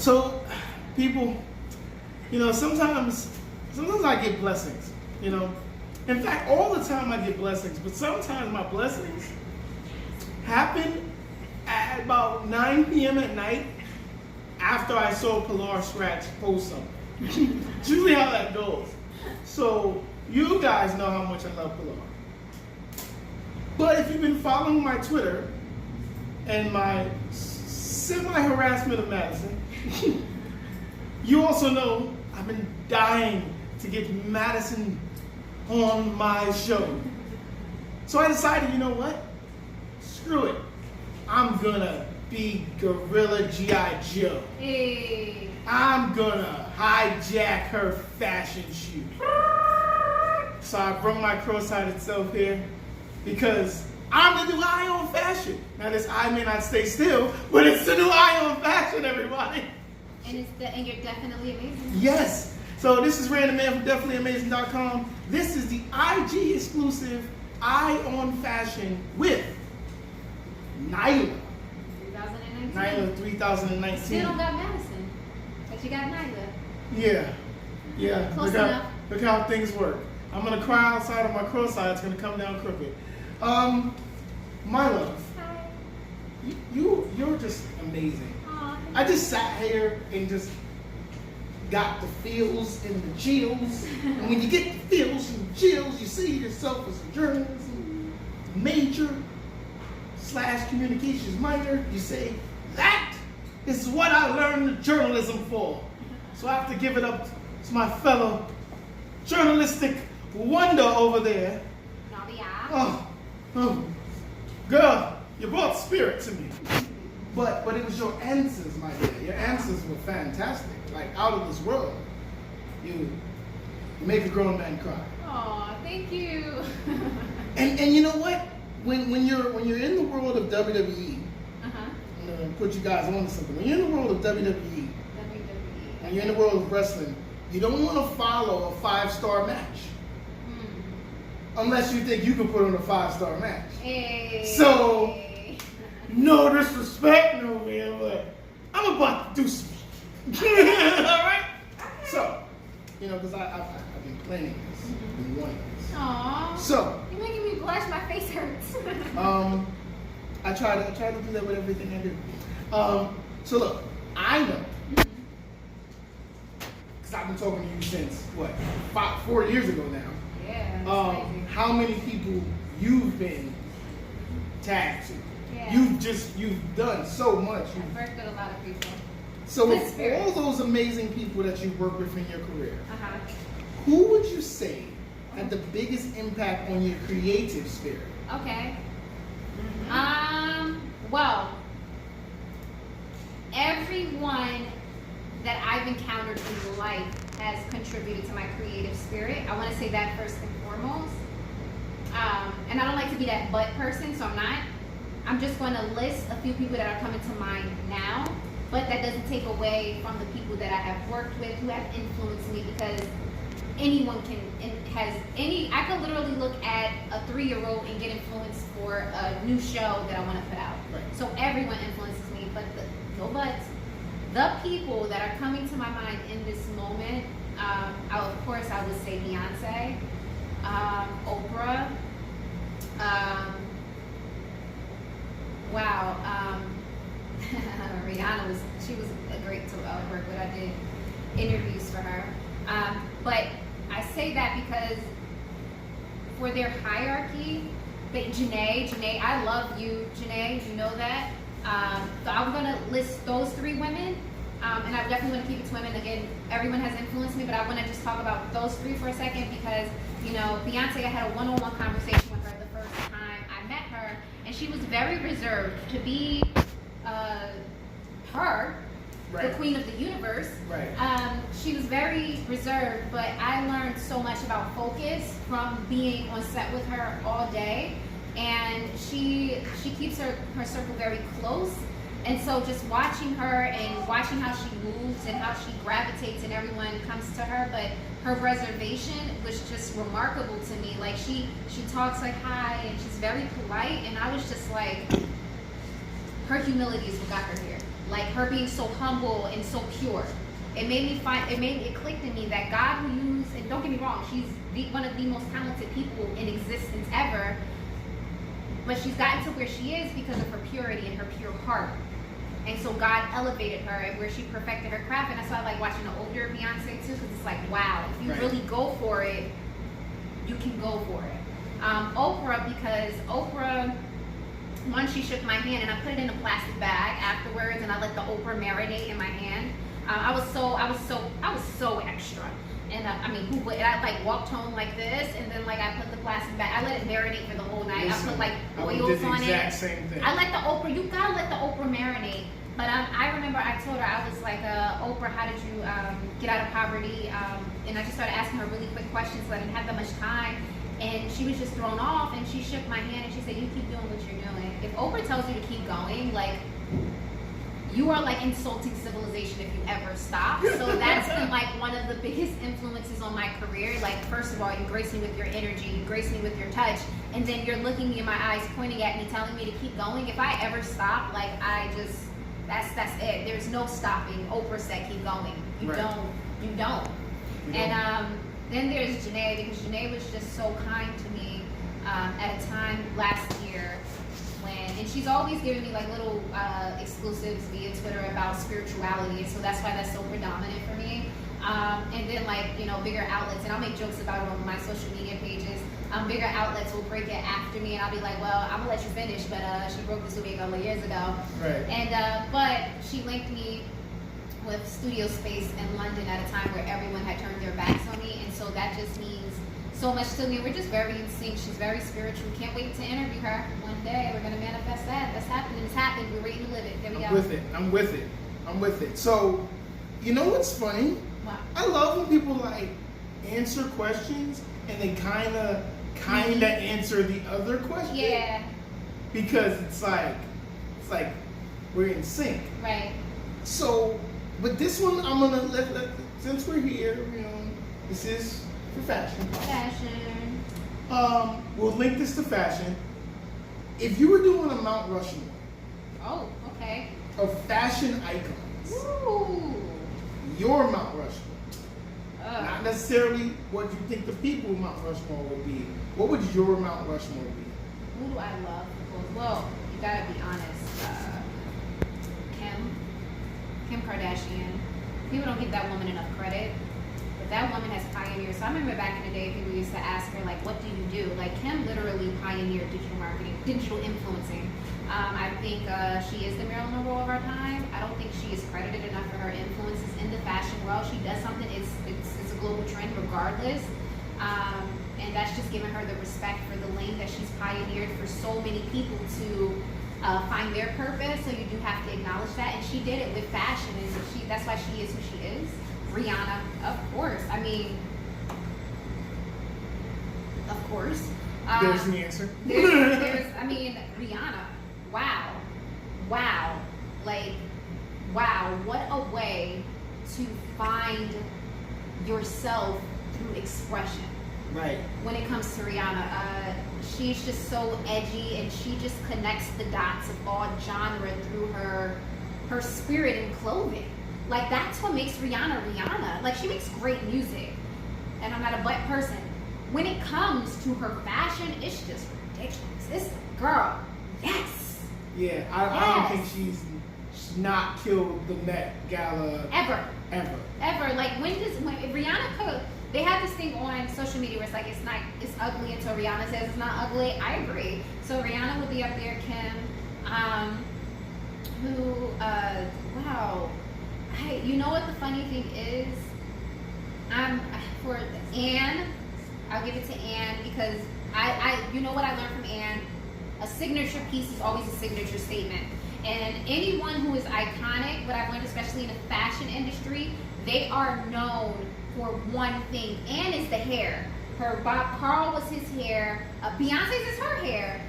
So, people, sometimes I get blessings, In fact, all the time I get blessings, but sometimes my blessings happen at about 9 p.m. at night after I saw Pilar Scratch post something. It's usually how that goes. So, you guys know how much I love Pilar. But if you've been following my Twitter and my semi-harassment of Madison, you also know I've been dying to get Madison on my show. So I decided, you know what? Screw it. I'm gonna be Gorilla G.I. Joe. Hey. I'm gonna hijack her fashion shoot. So I brought my cross-eyed self here because I'm the new eye on fashion. Now this eye may not stay still, but it's the new eye on fashion, everybody. And you're definitely amazing. Yes. So this is RanDAMan from DefinitelyAmazing.com. This is the IG exclusive Eye on Fashion with Naila. 2019. Naila 3019. Still don't got Madison, but you got Naila. Yeah. Close enough. Look how things work. I'm gonna cry outside of my cross-eye. It's gonna come down crooked. My love. Hi. You're just amazing. Aw, I just sat here and just got the feels and the chills. And when you get the feels and the chills, you see yourself as a journalist major / communications minor. You say, that is what I learned journalism for. So I have to give it up to my fellow journalistic wonder over there. Naila. Oh, girl, you brought spirit to me. But it was your answers, my dear. Your answers were fantastic, like out of this world. You make a grown man cry. Aw, thank you. And you know what? When you're in the world of WWE, I'm gonna put you guys on to something. When you're in the world of WWE, and you're in the world of wrestling, you don't want to follow a 5-star match. Unless you think you can put on a 5-star match. Hey. So, no disrespect, no man, but I'm about to do some. Alright? So, because I've been planning this, been wanting this. Aww. So, You're making me blush, my face hurts. I try to do that with everything I do. So look, I know, because I've been talking to you since, 4 years ago now. Yeah, that's crazy. How many people you've been tagged to. Yeah. You've done so much. I've worked with a lot of people. So Good with spirit. all those amazing people that you've worked with in your career, Uh-huh. who would you say had the biggest impact on your creative spirit? Okay. Well, everyone that I've encountered in life has contributed to my creative spirit. I want to say that first and foremost. And I don't like to be that but person, so I'm not. I'm just going to list a few people that are coming to mind now, but that doesn't take away from the people that I have worked with who have influenced me, because anyone I could literally look at a 3-year-old and get influenced for a new show that I want to put out. Right. So everyone influences me, but no buts. The people that are coming to my mind in this moment, of course I would say Beyonce, Oprah, Rihanna was a great to work with. I did interviews for her. But I say that because for their hierarchy, Janae, I love you, Janae, you know that. So I'm gonna list those 3 women, and I definitely want to keep it to women. Again, everyone has influenced me, but I want to just talk about those 3 for a second because, Beyonce, I had a one-on-one conversation with her the first time I met her, and she was very reserved to be her, Right. the queen of the universe. Right. She was very reserved, but I learned so much about focus from being on set with her all day. And she keeps her circle very close. And so just watching her and watching how she moves and how she gravitates and everyone comes to her, but her reservation was just remarkable to me. Like she talks like hi and she's very polite, and I was just like, her humility is what got her here. Like her being so humble and so pure. It clicked in me that God will use, and don't get me wrong, she's one of the most talented people in existence ever, but she's gotten to where she is because of her purity and her pure heart. And so God elevated her and where she perfected her craft. And that's why I like watching the older Beyonce too, because it's like, wow, if you really go for it, you can go for it. Oprah, because Oprah, once she shook my hand and I put it in a plastic bag afterwards, and I let the Oprah marinate in my hand. I was so extra. And I mean, who would? I like walked home like this, and then like I put the plastic bag. I let it marinate for the whole night. Listen, I put like oils did the on exact it. Same thing. I let the Oprah. You gotta let the Oprah marinate. But I remember I told her, I was like, Oprah, how did you get out of poverty? And I just started asking her really quick questions, so I didn't have that much time. And she was just thrown off, and she shook my hand and she said, you keep doing what you're doing. If Oprah tells you to keep going, like, you are like insulting civilization if you ever stop. So that's been like one of the biggest influences on my career. Like, first of all, you grace me with your energy, you grace me with your touch, and then you're looking me in my eyes, pointing at me, telling me to keep going. If I ever stop, like, that's it. There's no stopping. Oprah said keep going. You don't. And then there's Janae, because Janae was just so kind to me at a time last year and she's always giving me like little exclusives via Twitter about spirituality, and so that's why that's so predominant for me. And then like, you know, bigger outlets, and I'll make jokes about it on my social media pages. Bigger outlets will break it after me, and I'll be like, well, I'm gonna let you finish, but she broke this with me a couple of years ago. Right. And but she linked me with studio space in London at a time where everyone had turned their backs on me, and so that just means so much to me. We're just very in sync. She's very spiritual. Can't wait to interview her one day. We're gonna manifest that. That's happening. It's happening. We're ready to live it. There we go. I'm with it. So, you know what's funny? Wow. I love when people like answer questions and they kinda answer the other question. Yeah. Because it's like we're in sync. Right. So, but this one I'm gonna let since we're here, you know, this is for fashion. We'll link this to fashion. If you were doing a Mount Rushmore. Oh, okay. Of fashion icons. Ooh. Your Mount Rushmore. Not necessarily what you think the people of Mount Rushmore would be. What would your Mount Rushmore be? Who do I love? Well, you gotta be honest. Kim Kardashian. People don't give that woman enough credit, but that woman has pioneered. So I remember back in the day, people used to ask her, like, what do you do? Like, Kim literally pioneered digital marketing, digital influencing. I think she is the Marilyn Monroe of our time. I don't think she is credited enough for her influences in the fashion world. She does something, it's a global trend regardless. And that's just giving her the respect for the lane that she's pioneered for so many people to find their purpose. So you do have to acknowledge that. And she did it with fashion, and that's why she is who she is. Rihanna, of course. I mean, of course. There's the answer. I mean, Rihanna. Wow. Like, wow. What a way to find yourself through expression. Right. When it comes to Rihanna, she's just so edgy, and she just connects the dots of all genre through her spirit and clothing. Like, that's what makes Rihanna Rihanna. Like, she makes great music, and I'm not a butt person. When it comes to her fashion, it's just ridiculous. This girl, yes. Yeah, I don't think she's not killed the Met Gala ever. Like, when Rihanna could. They have this thing on social media where it's like it's ugly until Rihanna says it's not ugly. I agree. So Rihanna would be up there. Kim, wow. Hey, you know what the funny thing is? For Anne, I'll give it to Anne, because you know what I learned from Anne? A signature piece is always a signature statement. And anyone who is iconic, what I've learned, especially in the fashion industry, they are known for one thing. Anne is the hair. Her Bob Carl was his hair. Beyonce's is her hair.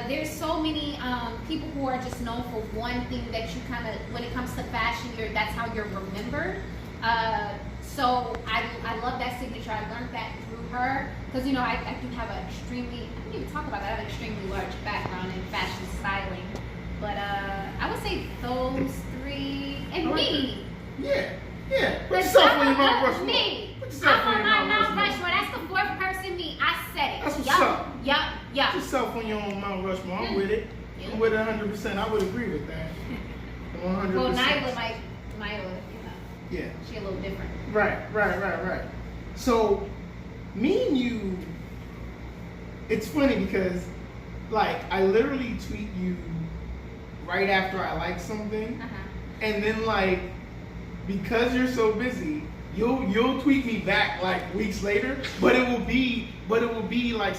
There's so many people who are just known for one thing that you kind of, when it comes to fashion, that's how you're remembered. So I love that signature. I learned that through her, because you know I do have I didn't even talk about that. I have an extremely large background in fashion styling. But I would say those three and I like me. Yeah. Put But yourself I'm on your a- Mount Rushmore. Me. Put yourself I'm on on your my Mount Mount Rushmore. Rushmore. That's the fourth person me. I said it. That's what's yup, up. Yup. Put yourself on your own Mount Rushmore. I'm with it. Yeah. I'm with it 100%. I would agree with that. 100%. Well, Naila, you know, Yeah. she a little different. Right. So, me and you, it's funny because, like, I literally tweet you right after I like something, and then, like, because you're so busy, you'll tweet me back like weeks later, but it will be like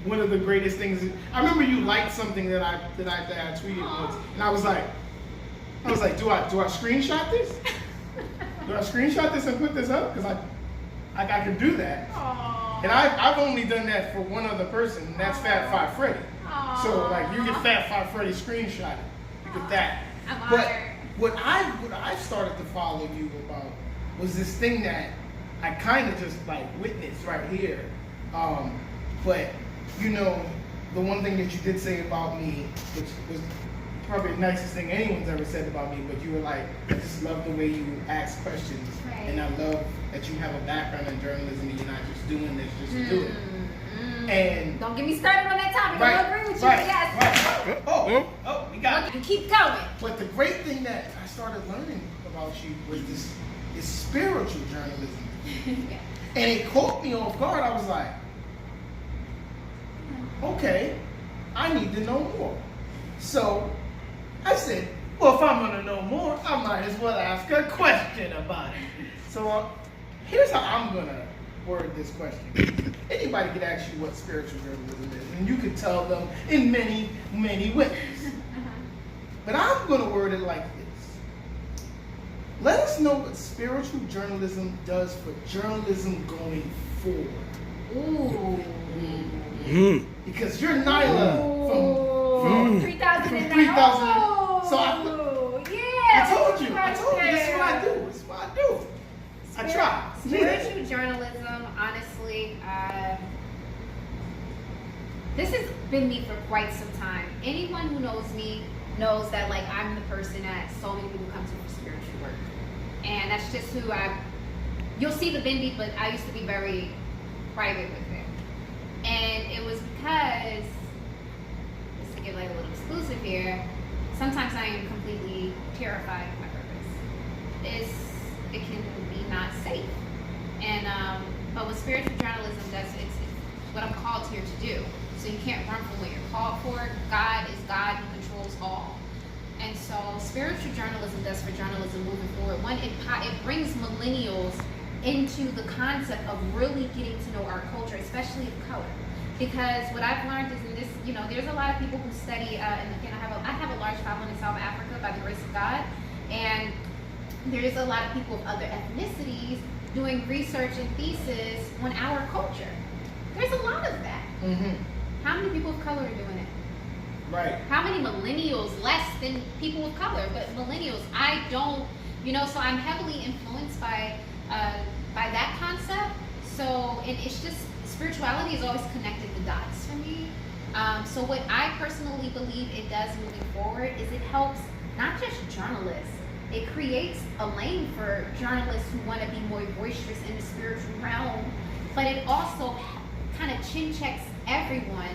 one of the greatest things. I remember you liked something that I tweeted once, and I was like, do I screenshot this? Do I screenshot this and put this up? Because I can do that. Aww. And I've only done that for one other person, and that's Fat Five Freddy. Aww. So like you get Fat Five Freddy screenshot, you get that. I'm But honored. what I started to follow you about was this thing that I kind of just like witnessed right here. But you know, the one thing that you did say about me, which was probably the nicest thing anyone's ever said about me, but you were like, I just love the way you ask questions, Right. and I love that you have a background in journalism and you're not just doing this just to do it. And Don't get me started on that topic. right, I agree with you. right, Yes. right. Oh, we got it. You keep going. But the great thing that I started learning about you was this spiritual journalism. Yeah. And it caught me off guard. I was like, okay, I need to know more. So I said, well, if I'm going to know more, I might as well ask a question about it. So here's how I'm going to word this question. Anybody could ask you what spiritual journalism is, and you could tell them in many, many ways. But I'm going to word it like this. Let us know what spiritual journalism does for journalism going forward. Ooh. Because you're Naila from 3009. 3000. Oh, So yeah. I told you. Right This is what I there. do. This is what I do. I try. Spiritual journalism, honestly, this has been me for quite some time. Anyone who knows me knows that like I'm the person that so many people come to for spiritual work. And that's just who you'll see the Bindi, but I used to be very private with it. And it was because, just to give like a little exclusive here, sometimes I am completely terrified of my purpose. It can be not safe. And but what spiritual journalism does, it's what I'm called here to do. So you can't run from what you're called for. God is God, He controls all. And so spiritual journalism does for journalism moving forward. One, it brings millennials into the concept of really getting to know our culture, especially of color. Because what I've learned is in this, you know, there's a lot of people who study, and again, I have a large following in South Africa by the grace of God, and there's a lot of people of other ethnicities doing research and thesis on our culture. There's a lot of that. Mm-hmm. How many people of color are doing it? Right. How many millennials, less than people of color, but millennials, I don't, you know, so I'm heavily influenced by that concept. So, and it's just, spirituality is always connected the dots for me. So what I personally believe it does moving forward is it helps not just journalists, it creates a lane for journalists who want to be more boisterous in the spiritual realm, but it also kind of chin checks everyone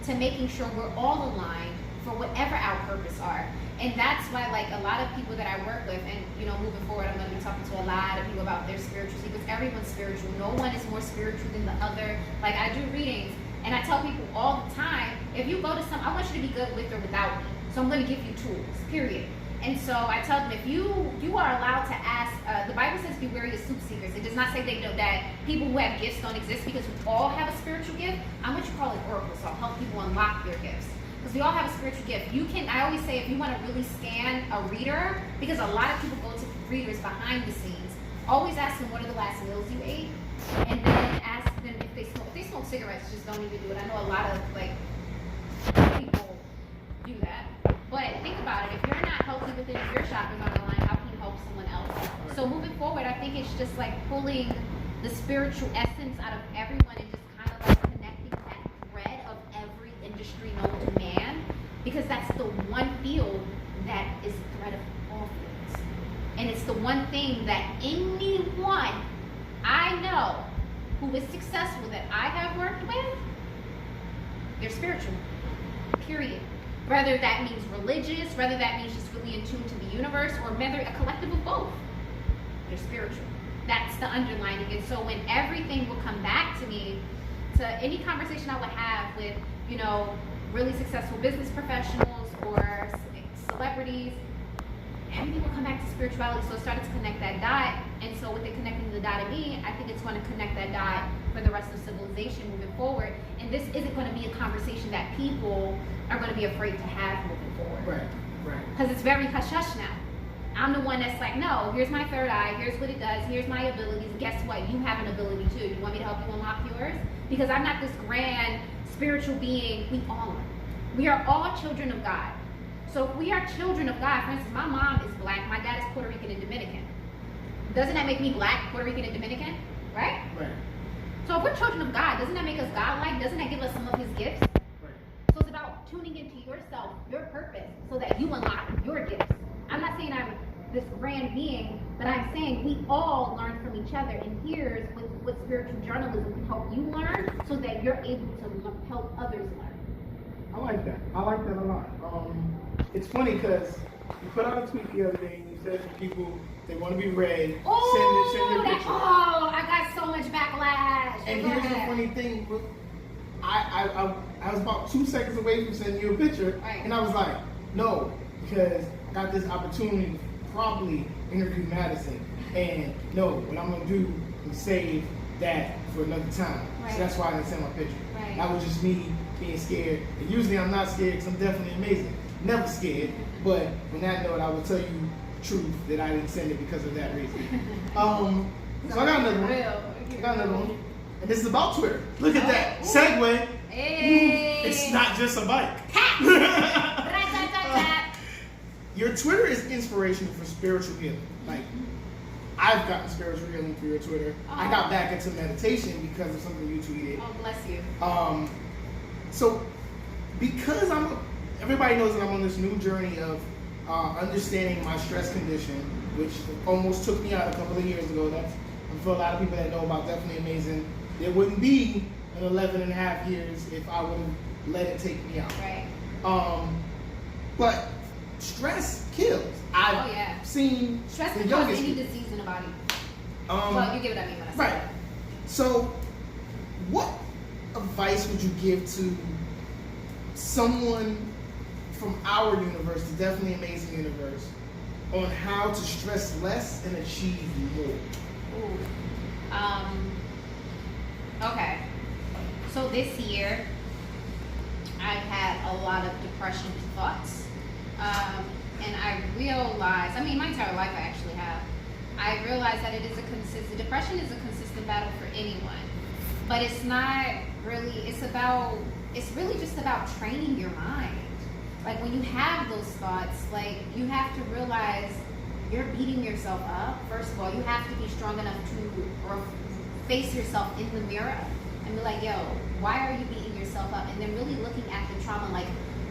to making sure we're all aligned for whatever our purpose are. And that's why, like, a lot of people that I work with, and, you know, moving forward, I'm going to be talking to a lot of people about their spirituality, because everyone's spiritual. No one is more spiritual than the other. Like, I do readings, and I tell people all the time, if you go to I want you to be good with or without me. So I'm going to give you tools, period. And so I tell them, if you are allowed to ask, the Bible says be wary of soup seekers. It does not say that people who have gifts don't exist, because we all have a spiritual gift. I'm what you call an oracle, so I'll help people unlock their gifts. Because we all have a spiritual gift. I always say, if you want to really scan a reader, because a lot of people go to readers behind the scenes, always ask them what are the last meals you ate, and then ask them if they smoke. If they smoke cigarettes, just don't even do it. I know a lot of people do that. But think about it. If you're not healthy within your shopping on the line, how can you help someone else? So moving forward, I think it's just like pulling the spiritual essence out of everyone and just kind of like connecting that thread of every industry known to man because that's the one field that is the thread of all fields. And it's the one thing that anyone I know who is successful that I have worked with, they're spiritual, period. Whether that means religious, whether that means just really in tune to the universe, or whether a collective of both, they're spiritual. That's the underlining. And so when everything will come back to me, to any conversation I would have with, you know, really successful business professionals or celebrities, everything will come back to spirituality. So it started to connect that dot. And so with it connecting the dot to me, I think it's going to connect that dot for the rest of civilization moving forward. And this isn't going to be a conversation that people are going to be afraid to have moving forward. Right. Because it's very hush-hush now. I'm the one that's like, no, here's my third eye, here's what it does, here's my abilities. Guess what? You have an ability too. You want me to help you unlock yours? Because I'm not this grand spiritual being. We all are. We are all children of God. So if we are children of God, for instance, my mom is black, my dad is Puerto Rican and Dominican. Doesn't that make me black, Puerto Rican, and Dominican? Right? Right. So if we're children of God, doesn't that make us God-like? Doesn't that give us some of his gifts? Right. So it's about tuning into yourself, your purpose, so that you unlock your gifts. I'm not saying I'm this grand being, but I'm saying we all learn from each other. And here's what spiritual journalism can help you learn, so that you're able to help others learn. I like that. I like that a lot. It's funny because you put out a tweet the other day and you said to people they want to be read, send your picture. I got so much backlash. And here's the funny thing. I was about 2 seconds away from sending you a picture, right. And I was like, no, because I got this opportunity to probably interview Madison, and no, what I'm gonna do is save that for another time. Right. So that's why I didn't send my picture. Right. That was just me being scared. And usually I'm not scared because I'm definitely amazing. Never scared. But on that note, I will tell you the truth that I didn't send it because of that reason. So I got another one. And this is about Twitter. Look at that. Segue. Hey. It's not just a bike. Your Twitter is inspirational for spiritual healing. Like, I've gotten spiritual healing through your Twitter. I got back into meditation because of something you tweeted. Oh, bless you. So, because everybody knows that I'm on this new journey of understanding my stress condition, which almost took me out a couple of years ago. That's, for a lot of people that know about Definitely Amazing, there wouldn't be an 11 and a half years if I would have let it take me out. Right. But stress kills. I've seen stress the can cause youngest any people. disease in the body. Well, you get what I mean when I say Right. that. So, what advice would you give to someone from our universe, the Definitely Amazing universe, on how to stress less and achieve more? Ooh. Okay. So this year, I've had a lot of depression thoughts. And I realized, my entire life I actually have, I realized that depression is a consistent battle for anyone. But it's not really, it's really just about training your mind. Like when you have those thoughts, like you have to realize you're beating yourself up. First of all, you have to be strong enough to face yourself in the mirror and be like, yo, why are you beating yourself up? And then really looking at the trauma. Like,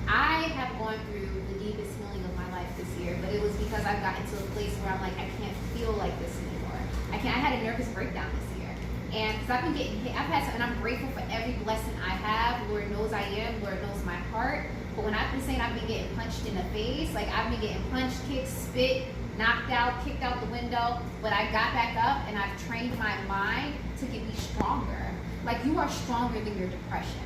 I have gone through the deepest healing of my life this year, but it was because I've gotten to a place where I'm like, I can't feel like this anymore. I had a nervous breakdown this year. And because I've been getting hit, and I'm grateful for every blessing I have. Lord knows I am, Lord knows my heart. But when I've been saying I've been getting punched in the face, like I've been getting punched, kicked, spit, knocked out, kicked out the window, but I got back up and I've trained my mind to be stronger. Like, you are stronger than your depression.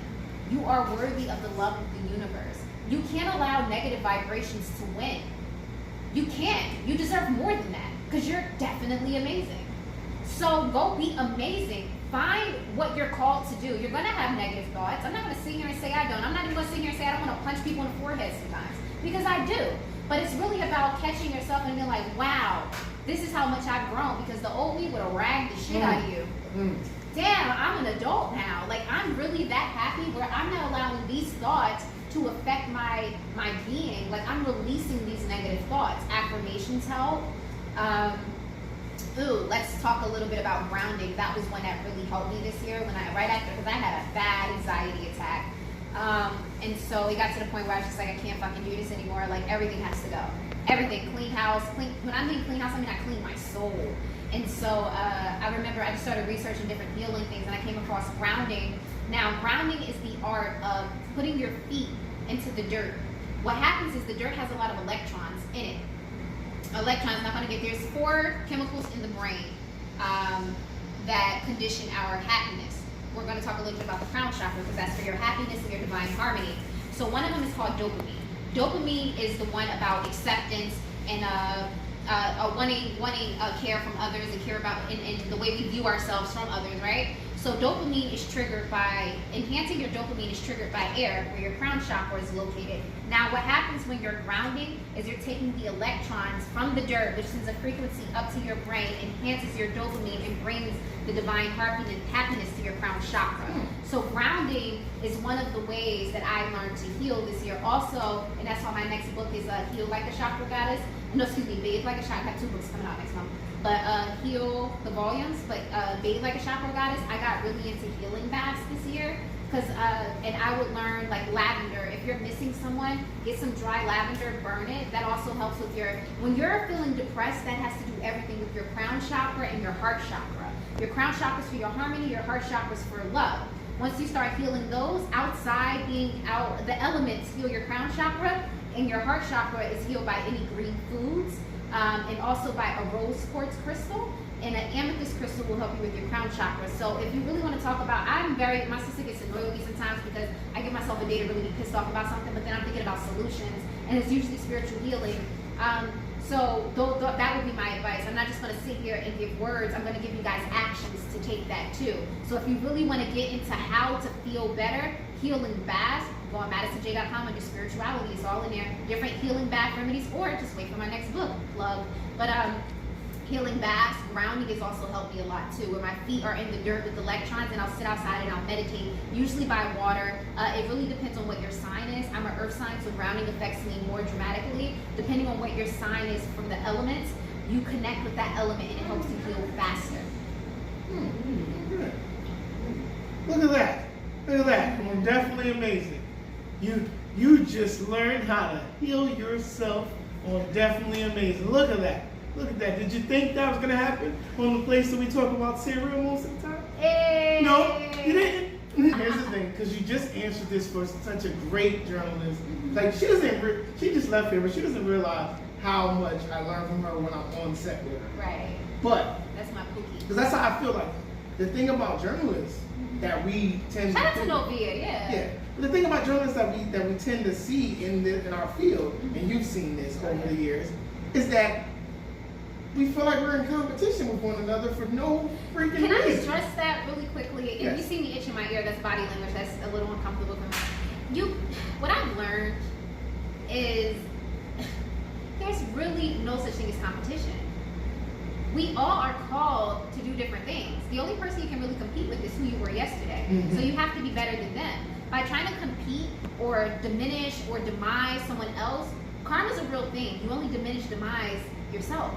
You are worthy of the love of the universe. You can't allow negative vibrations to win. You can't. You deserve more than that because you're definitely amazing. So go be amazing. Find what you're called to do. You're going to have negative thoughts. I'm not going to sit here and say I don't. I'm not even going to sit here and say I don't want to punch people in the forehead sometimes, because I do. But it's really about catching yourself and being like, wow, this is how much I've grown, because the old me would have ragged the shit out of you. Damn, I'm an adult now. Like, I'm really that happy where I'm not allowing these thoughts to affect my being. Like, I'm releasing these negative thoughts. Affirmations help. Let's talk a little bit about grounding. That was one that really helped me this year. Right after, because I had a bad anxiety attack. And so it got to the point where I was just like, I can't fucking do this anymore. Like, everything has to go. Everything. Clean house. When I mean clean house, I mean I clean my soul. And so I remember I just started researching different healing things, and I came across grounding. Now, grounding is the art of putting your feet into the dirt. What happens is the dirt has a lot of electrons in it. Electrons, not going to get, there's 4 chemicals in the brain that condition our happiness. We're going to talk a little bit about the crown chakra because that's for your happiness and your divine harmony. So one of them is called dopamine. Dopamine is the one about acceptance and wanting care from others and care about in the way we view ourselves from others, right? So dopamine is triggered by, enhancing your dopamine is triggered by air, where your crown chakra is located. Now what happens when you're grounding is you're taking the electrons from the dirt, which sends a frequency up to your brain, enhances your dopamine, and brings the divine happiness to your crown chakra. So grounding is one of the ways that I learned to heal this year also, and that's why my next book is Heal Like a Chakra Goddess. No, excuse me, Bathe Like a Chakra. I have 2 books coming out next month. But Heal the volumes, but Bathe Like a Chakra Goddess, I got really into healing baths this year. Because, and I would learn like lavender. If you're missing someone, get some dry lavender, burn it. That also helps with when you're feeling depressed, that has to do everything with your crown chakra and your heart chakra. Your crown chakra is for your harmony, your heart chakra is for love. Once you start healing those, outside, being out, the elements heal your crown chakra, and your heart chakra is healed by any green foods, and also by a rose quartz crystal. And an amethyst crystal will help you with your crown chakra. So if you really want to talk about, my sister gets annoyed with me sometimes because I give myself a day to really be pissed off about something, but then I'm thinking about solutions, and it's usually spiritual healing. So that would be my advice. I'm not just going to sit here and give words. I'm going to give you guys actions to take that too. So if you really want to get into how to feel better, healing baths, go on MadisonJaye.com under spirituality. It's all in there. Different healing bath remedies, or just wait for my next book, plug. But healing baths, grounding has also helped me a lot too, where my feet are in the dirt with electrons, and I'll sit outside and I'll meditate, usually by water. It really depends on what your sign is. I'm an earth sign, so grounding affects me more dramatically. Depending on what your sign is from the elements, you connect with that element and it helps you heal faster. Look at that. Look at that. Well, definitely amazing. You just learned how to heal yourself. Well, definitely amazing. Look at that. Look at that. Did you think that was going to happen on the place that we talk about cereal most of the time? Hey. No, you didn't. Here's the thing, because you just answered this for such a great journalist. Like, she just left here, but she doesn't realize how much I learned from her when I'm on set with her. Right. But, that's my pookie. because that's how I feel like. The thing about journalists that we tend Shout out to to Novia, yeah. Yeah. But the thing about journalists that we tend to see in our field, and you've seen this over the years, is that we feel like we're in competition with one another for no freaking reason. Can I address that really quickly? Yes. If you see me itching my ear, that's body language. That's a little uncomfortable for me. What I've learned is there's really no such thing as competition. We all are called to do different things. The only person you can really compete with is who you were yesterday. Mm-hmm. So you have to be better than them. By trying to compete or diminish or demise someone else, karma's a real thing. You only diminish, demise yourself.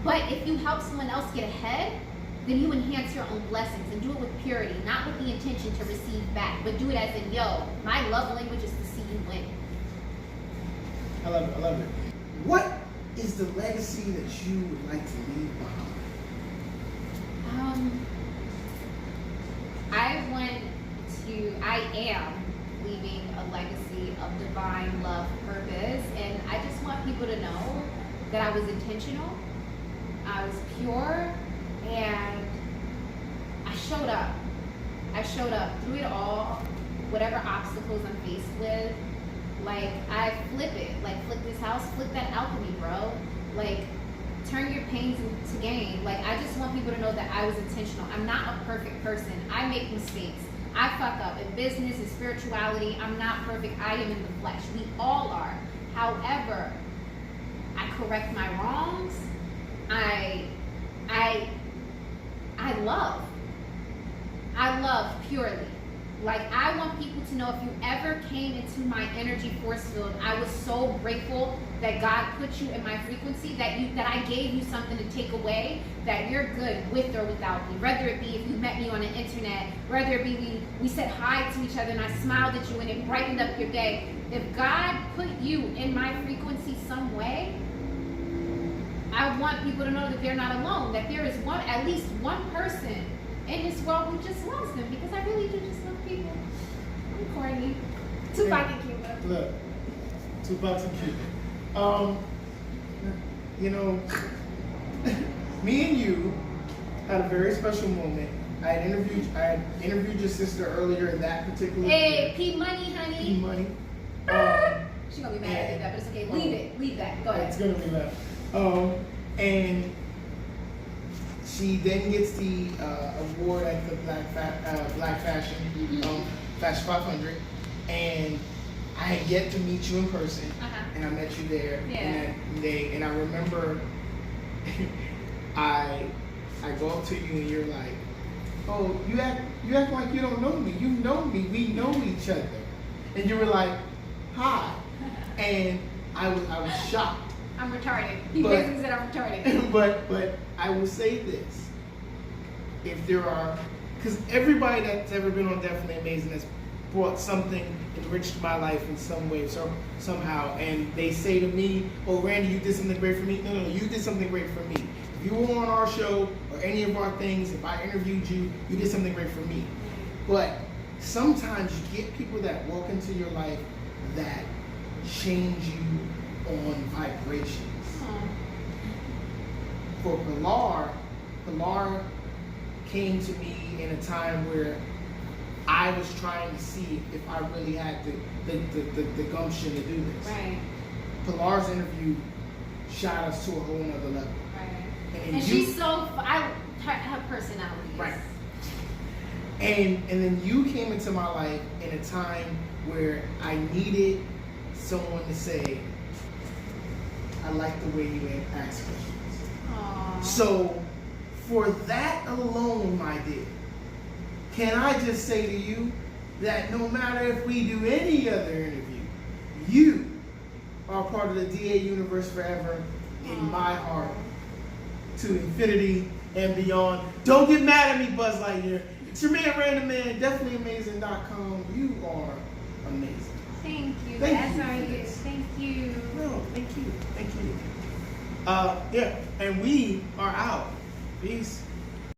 But if you help someone else get ahead, then you enhance your own blessings, and do it with purity, not with the intention to receive back, but do it as in, yo, my love language is to see you win. I love it. I love it. What is the legacy that you would like to leave behind? I am leaving a legacy of divine love, purpose, and I just want people to know that I was intentional, I was pure, and I showed up. I showed up through it all, whatever obstacles I'm faced with. Like, I flip it. Like, flip this house, flip that alchemy, bro. Like, turn your pains into gain. Like, I just want people to know that I was intentional. I'm not a perfect person. I make mistakes. I fuck up in business and spirituality. I'm not perfect. I am in the flesh. We all are. However, I correct my wrongs. I love. I love purely. Like, I want people to know, if you ever came into my energy force field, I was so grateful that God put you in my frequency, that I gave you something to take away, that you're good with or without me. Whether it be if you met me on the internet, whether it be we said hi to each other and I smiled at you and it brightened up your day. If God put you in my frequency some way, I want people to know that they're not alone, that there is at least one person in this world who just loves them, because I really do just love people. I'm corny. Tupac and Cuba. Look, Tupac and Cuba. You know, me and you had a very special moment. I had interviewed your sister earlier in that particular. Hey, P Money, honey. P Money. She's gonna be mad at that, but it's okay. Leave that. Go ahead. It's gonna be that. And she then gets the award at the Black Fashion Fashion 500, and I had yet to meet you in person, and I met you there. Yeah. And I remember I go up to you and you're like, "Oh, you act like you don't know me. You know me. We know each other." And you were like, "Hi," and I was shocked. I'm retarded. He basically said I'm retarded. But I will say this: if there are, because everybody that's ever been on Definitely Amazing has brought something, enriched my life in some way, somehow, and they say to me, "Oh, Randy, you did something great for me." No, you did something great for me. If you were on our show or any of our things, if I interviewed you, you did something great for me. But sometimes you get people that walk into your life that change you on vibrations. For Pilar came to me in a time where I was trying to see if I really had the gumption to do this. Right. Pilar's interview shot us to a whole nother level. Right. And she's her personality. Right. And then you came into my life in a time where I needed someone to say, "I like the way you ask questions." Aww. So, for that alone, my dear, can I just say to you that no matter if we do any other interview, you are part of the DA universe forever in my heart, to infinity and beyond. Don't get mad at me, Buzz Lightyear. It's your man, RanDAMan, DefinitelyAmazing.com. You are amazing. Thank you. Thank you. Thank you. No, thank you. Yeah, and we are out. Peace.